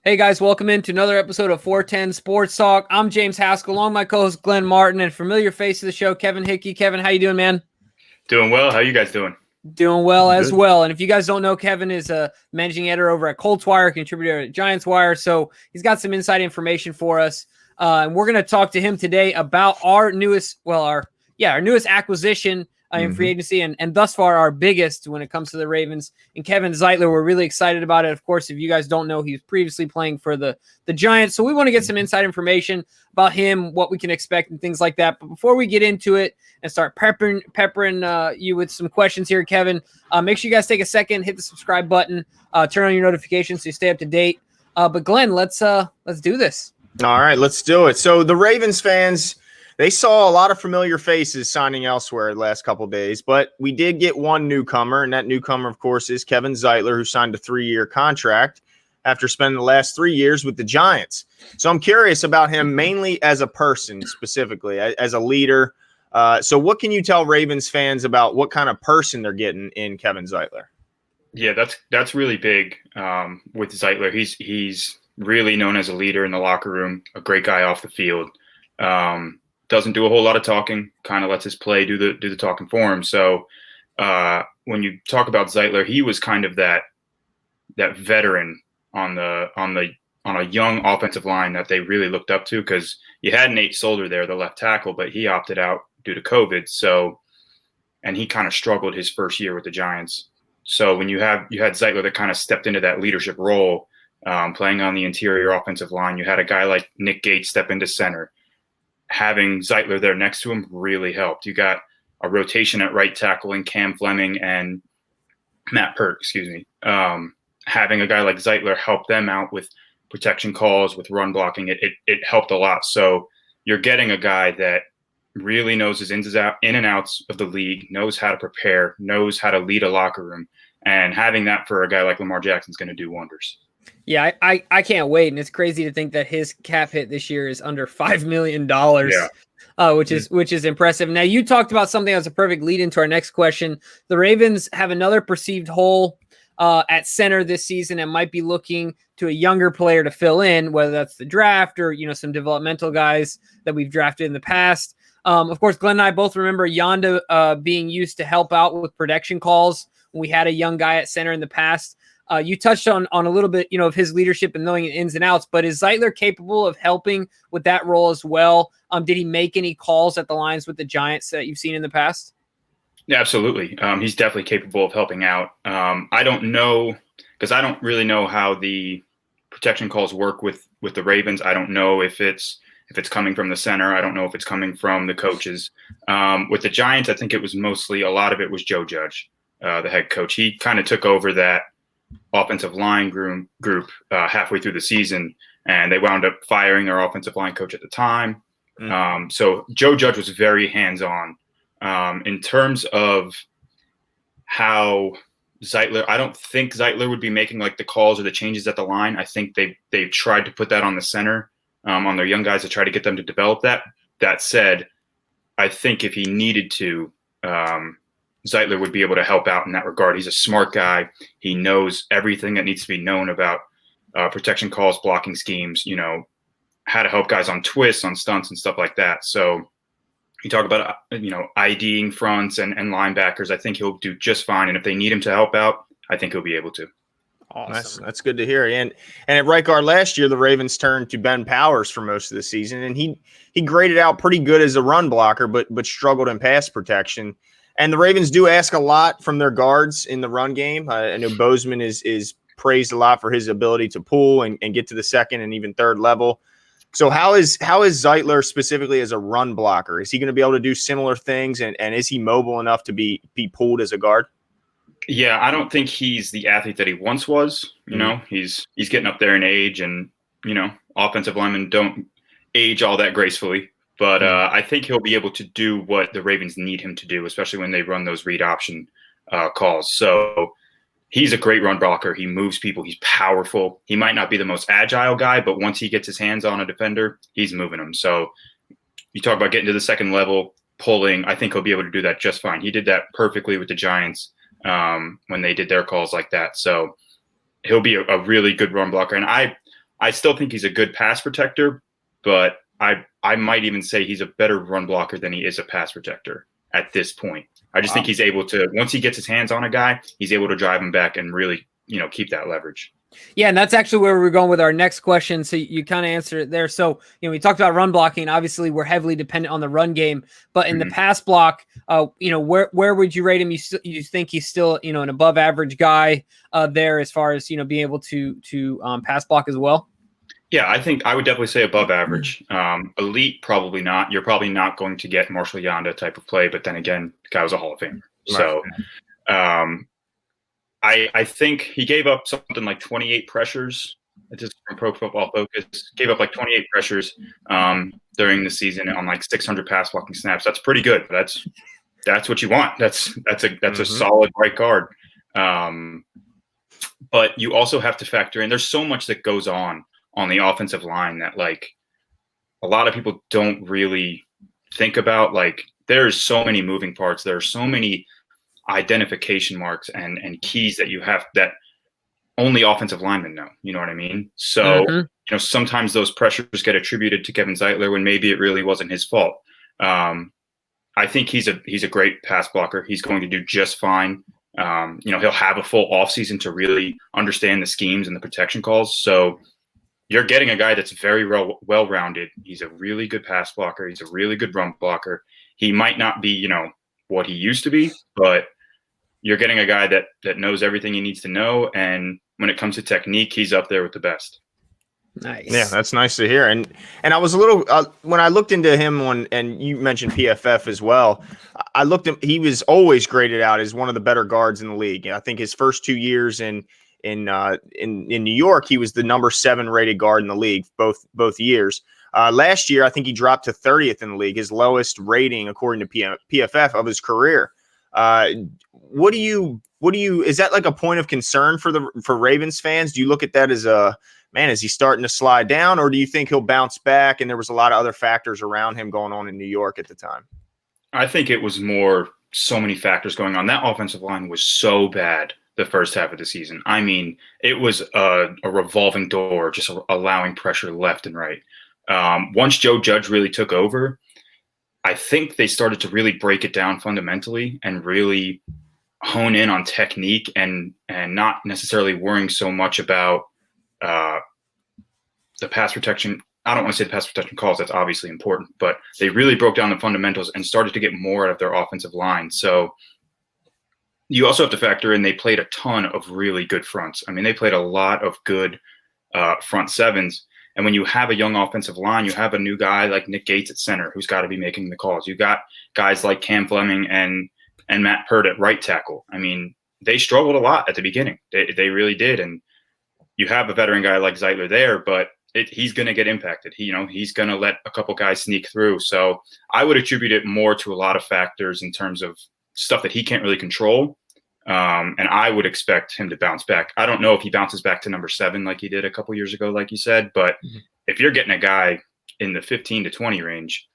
Hey guys, welcome into another episode of 410 Sports Talk. I'm James Haskell, along with my co-host Glenn Martin, and familiar face of the show, Kevin Hickey. Kevin, how you doing, man? Doing well. How you guys doing? Doing well as well. And if you guys don't know, Kevin is a managing editor over at Colts Wire, contributor at Giants Wire, so he's got some inside information for us. And we're going to talk to him today about our newest acquisition in free agency, and thus far our biggest when it comes to the Ravens. And Kevin Zeitler, we're really excited about it. Of course, if you guys don't know, he was previously playing for the Giants, so we want to get some inside information about him, what we can expect, and things like that. But before we get into it and start peppering you with some questions here, Kevin, make sure you guys take a second, hit the subscribe button, turn on your notifications so you stay up to date. But Glenn, let's do this. All right, let's do it. So the Ravens fans, they saw a lot of familiar faces signing elsewhere the last couple of days, but we did get one newcomer, and that newcomer, of course, is Kevin Zeitler, who signed a 3-year contract after spending the last 3 years with the Giants. So I'm curious about him mainly as a person, specifically, as a leader. So what can you tell Ravens fans about what kind of person they're getting in Kevin Zeitler? Yeah, that's really big with Zeitler. He's really known as a leader in the locker room, a great guy off the field. Doesn't do a whole lot of talking, kind of lets his play do the talking for him. So when you talk about Zeitler, he was kind of that veteran on a young offensive line that they really looked up to, because you had Nate Solder there, the left tackle, but he opted out due to COVID. So, and he kind of struggled his first year with the Giants. So when you had Zeitler that kind of stepped into that leadership role, playing on the interior offensive line, you had a guy like Nick Gates step into center. Having Zeitler there next to him really helped. You got a rotation at right tackle in Cam Fleming and Matt Pert, having a guy like Zeitler help them out with protection calls, with run blocking, it helped a lot. So you're getting a guy that really knows his in and outs of the league, knows how to prepare, knows how to lead a locker room, and having that for a guy like Lamar Jackson is going to do wonders. Yeah, I can't wait, and it's crazy to think that his cap hit this year is under $5 million, which is impressive. Now, you talked about something that's a perfect lead into our next question. The Ravens have another perceived hole at center this season and might be looking to a younger player to fill in, whether that's the draft or some developmental guys that we've drafted in the past. Of course, Glenn and I both remember Yonda being used to help out with protection calls when we had a young guy at center in the past. You touched on a little bit, of his leadership and knowing ins and outs, but is Zeitler capable of helping with that role as well? Did he make any calls at the lines with the Giants that you've seen in the past? Yeah, absolutely. He's definitely capable of helping out. I don't know, because I don't really know how the protection calls work with the Ravens. I don't know if it's coming from the center. I don't know if it's coming from the coaches. With the Giants, I think it was mostly, a lot of it was Joe Judge, the head coach. He kind of took over that offensive line group halfway through the season, and they wound up firing their offensive line coach at the time. So Joe Judge was very hands-on. In terms of how Zeitler, I don't think Zeitler would be making like the calls or the changes at the line. I think they tried to put that on the center, on their young guys, to try to get them to develop that. That said, I think if he needed to, Zeitler would be able to help out in that regard. He's a smart guy. He knows everything that needs to be known about protection calls, blocking schemes, how to help guys on twists, on stunts, and stuff like that. So you talk about, IDing fronts and linebackers. I think he'll do just fine. And if they need him to help out, I think he'll be able to. Awesome. That's good to hear. And at right guard last year, the Ravens turned to Ben Powers for most of the season, and he graded out pretty good as a run blocker, but struggled in pass protection. And the Ravens do ask a lot from their guards in the run game. I know Bozeman is praised a lot for his ability to pull and get to the second and even third level. So how is Zeitler specifically as a run blocker? Is he going to be able to do similar things, and is he mobile enough to be pulled as a guard? Yeah, I don't think he's the athlete that he once was. He's getting up there in age, and offensive linemen don't age all that gracefully. But I think he'll be able to do what the Ravens need him to do, especially when they run those read option calls. So he's a great run blocker. He moves people. He's powerful. He might not be the most agile guy, but once he gets his hands on a defender, he's moving them. So you talk about getting to the second level, pulling. I think he'll be able to do that just fine. He did that perfectly with the Giants when they did their calls like that. So he'll be a really good run blocker. And I still think he's a good pass protector, but I might even say he's a better run blocker than he is a pass protector at this point. I just think he's able to, once he gets his hands on a guy, he's able to drive him back and really, keep that leverage. Yeah, and that's actually where we're going with our next question. So you kind of answered it there. So, we talked about run blocking. Obviously, we're heavily dependent on the run game, but in the pass block, where would you rate him? You think he's still, an above average guy there as far as, being able to pass block as well? Yeah, I think I would definitely say above average. Elite, probably not. You're probably not going to get Marshall Yanda type of play, but then again, the guy was a Hall of Famer. So I think he gave up something like 28 pressures. Just from Pro Football Focus, gave up like 28 pressures during the season on like 600 pass blocking snaps. That's pretty good. That's what you want. That's a solid right guard. But you also have to factor in, there's so much that goes on the offensive line that like a lot of people don't really think about. Like there's so many moving parts. There are so many identification marks and keys that you have that only offensive linemen know. You know what I mean? So, sometimes those pressures get attributed to Kevin Zeitler when maybe it really wasn't his fault. I think he's a great pass blocker. He's going to do just fine. He'll have a full offseason to really understand the schemes and the protection calls. So you're getting a guy that's very well-rounded. He's a really good pass blocker. He's a really good run blocker. He might not be, what he used to be, but you're getting a guy that knows everything he needs to know. And when it comes to technique, he's up there with the best. Nice. Yeah, that's nice to hear. And I was a little when I looked into him and you mentioned PFF as well. I looked at he was always graded out as one of the better guards in the league. I think his first 2 years in New York, he was the number 7 rated guard in the league both years. Last year, I think he dropped to 30th in the league, his lowest rating according to PFF of his career. What do you is that like a point of concern for Ravens fans? Do you look at that as is he starting to slide down, or do you think he'll bounce back? And there was a lot of other factors around him going on in New York at the time. I think it was more so many factors going on. That offensive line was so bad the first half of the season. I mean, it was a revolving door, just allowing pressure left and right. Once Joe Judge really took over, I think they started to really break it down fundamentally and really hone in on technique and not necessarily worrying so much about the pass protection. I don't want to say the pass protection calls. That's obviously important, but they really broke down the fundamentals and started to get more out of their offensive line. So you also have to factor in they played a ton of really good fronts. I mean, they played a lot of good front sevens. And when you have a young offensive line, you have a new guy like Nick Gates at center who's got to be making the calls. You got guys like Cam Fleming and Matt Pert at right tackle. I mean, they struggled a lot at the beginning. They really did. And you have a veteran guy like Zeitler there, but he's going to get impacted. He's going to let a couple guys sneak through. So I would attribute it more to a lot of factors in terms of stuff that he can't really control. And I would expect him to bounce back. I don't know if he bounces back to number 7 like he did a couple years ago, like you said, but if you're getting a guy in the 15 to 20 range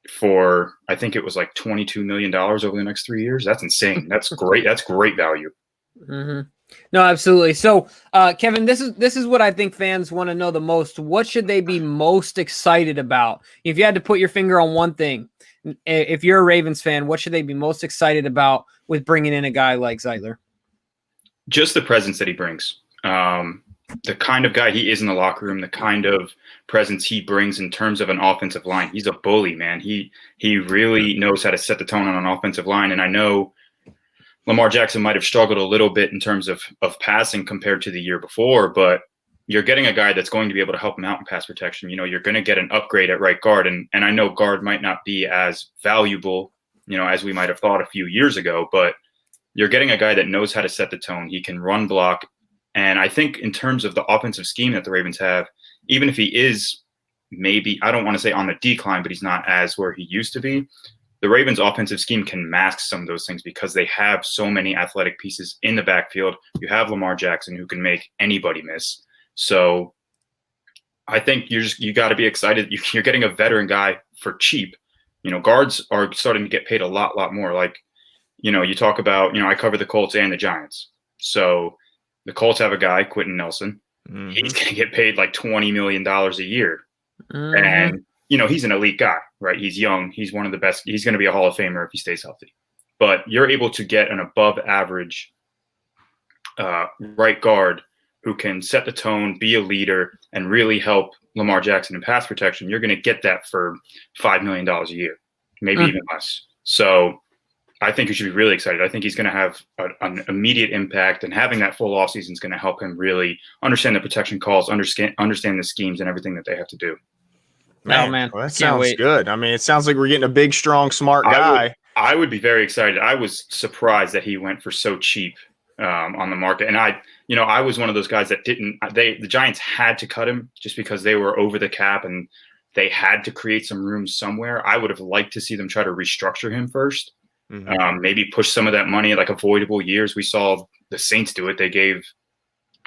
for, I think it was like $22 million over the next 3 years, that's insane. That's great. That's great value. Mm-hmm. No, absolutely. So, Kevin, this is what I think fans want to know the most. What should they be most excited about? If you had to put your finger on one thing, if you're a Ravens fan, what should they be most excited about with bringing in a guy like Zeitler? Just the presence that he brings. The kind of guy he is in the locker room, the kind of presence he brings in terms of an offensive line. He's a bully, man. He really knows how to set the tone on an offensive line. And I know Lamar Jackson might have struggled a little bit in terms of passing compared to the year before, but you're getting a guy that's going to be able to help him out in pass protection. You're going to get an upgrade at right guard. And I know guard might not be as valuable, as we might have thought a few years ago, but you're getting a guy that knows how to set the tone. He can run block. And I think in terms of the offensive scheme that the Ravens have, even if he is maybe, I don't want to say on the decline, but he's not as where he used to be, the Ravens offensive scheme can mask some of those things because they have so many athletic pieces in the backfield. You have Lamar Jackson who can make anybody miss. So I think you got to be excited. You're getting a veteran guy for cheap. Guards are starting to get paid a lot more. Like, you talk about, I cover the Colts and the Giants. So The Colts have a guy, Quentin Nelson. Mm-hmm. He's going to get paid like $20 million a year. Mm-hmm. And, he's an elite guy, right? He's young. He's one of the best. He's going to be a Hall of Famer if he stays healthy. But you're able to get an above average right guard who can set the tone, be a leader, and really help Lamar Jackson in pass protection. You're going to get that for $5 million a year, maybe even less. So I think you should be really excited. I think he's going to have an immediate impact, and having that full offseason is going to help him really understand the protection calls, understand the schemes and everything that they have to do. Man, well, that sounds good. I mean, it sounds like we're getting a big, strong, smart guy. I would be very excited. I was surprised that he went for so cheap on the market. And I was one of those guys that the Giants had to cut him just because they were over the cap and they had to create some room somewhere. I would have liked to see them try to restructure him first. Mm-hmm. Maybe push some of that money, like avoidable years. We saw the Saints do it. They gave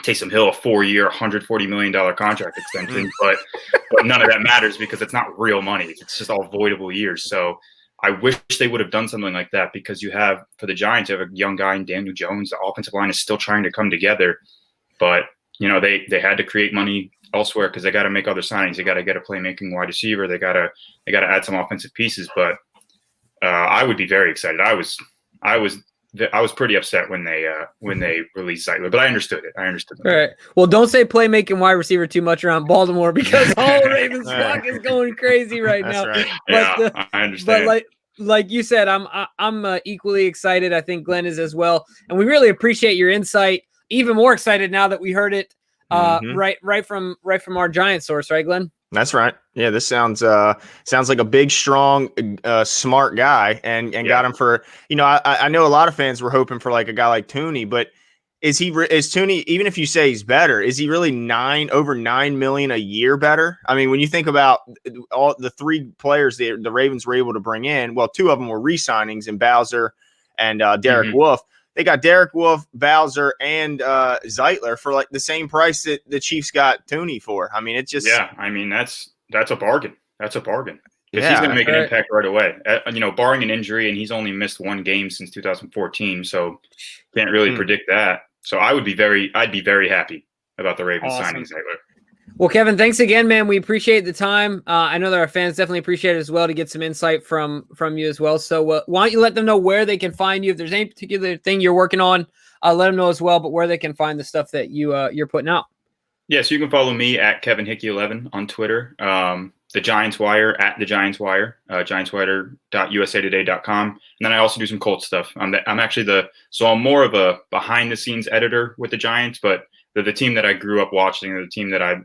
Taysom Hill a 4-year, $140 million contract extension, but none of that matters because it's not real money. It's just all avoidable years. So I wish they would have done something like that, because for the Giants, you have a young guy in Daniel Jones. The offensive line is still trying to come together, but they had to create money elsewhere because they got to make other signings. They got to get a playmaking wide receiver. They got to add some offensive pieces. But I would be very excited. I was pretty upset when they released Zeitler, but I understood it. All right. Well, don't say playmaking wide receiver too much around Baltimore, because all Ravens flock is going crazy right now. Right. But I understand. But like you said, I'm equally excited. I think Glenn is as well, and we really appreciate your insight. Even more excited now that we heard it right from our Giant source, right, Glenn? That's right. Yeah, this sounds like a big, strong, smart guy, and got him for, I know a lot of fans were hoping for like a guy like Tooney, but is Tooney, even if you say he's better, is he really over $9 million a year better? I mean, when you think about all the 3 players the Ravens were able to bring in, well, 2 of them were re-signings in Bowser and Derek Wolfe. They got Derek Wolfe, Bowser, and Zeitler for like the same price that the Chiefs got Tooney for. I mean, it's just I mean that's a bargain. That's a bargain. Because he's going to make an impact right away. Barring an injury, and he's only missed 1 game since 2014, so can't really predict that. So I'd be very happy about the Ravens signing Zeitler. Well, Kevin, thanks again, man. We appreciate the time. I know that our fans definitely appreciate it as well, to get some insight from you as well. So why don't you let them know where they can find you? If there's any particular thing you're working on, let them know as well, but where they can find the stuff that you're putting out. Yeah, so you can follow me at Kevin Hickey 11 on Twitter. The Giants Wire at the Giants Wire, giantswire.usatoday.com. And then I also do some Colts stuff. I'm more of a behind the scenes editor with the Giants, but they're the team that I grew up watching. They're the team that I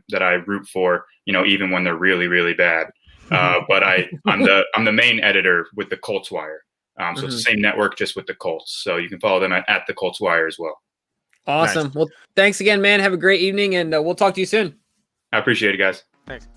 root for, even when they're really, really bad. But I'm the main editor with the Colts Wire. So it's the same network, just with the Colts. So you can follow them at the Colts Wire as well. Awesome. Nice. Well, thanks again, man. Have a great evening, and we'll talk to you soon. I appreciate it, guys. Thanks.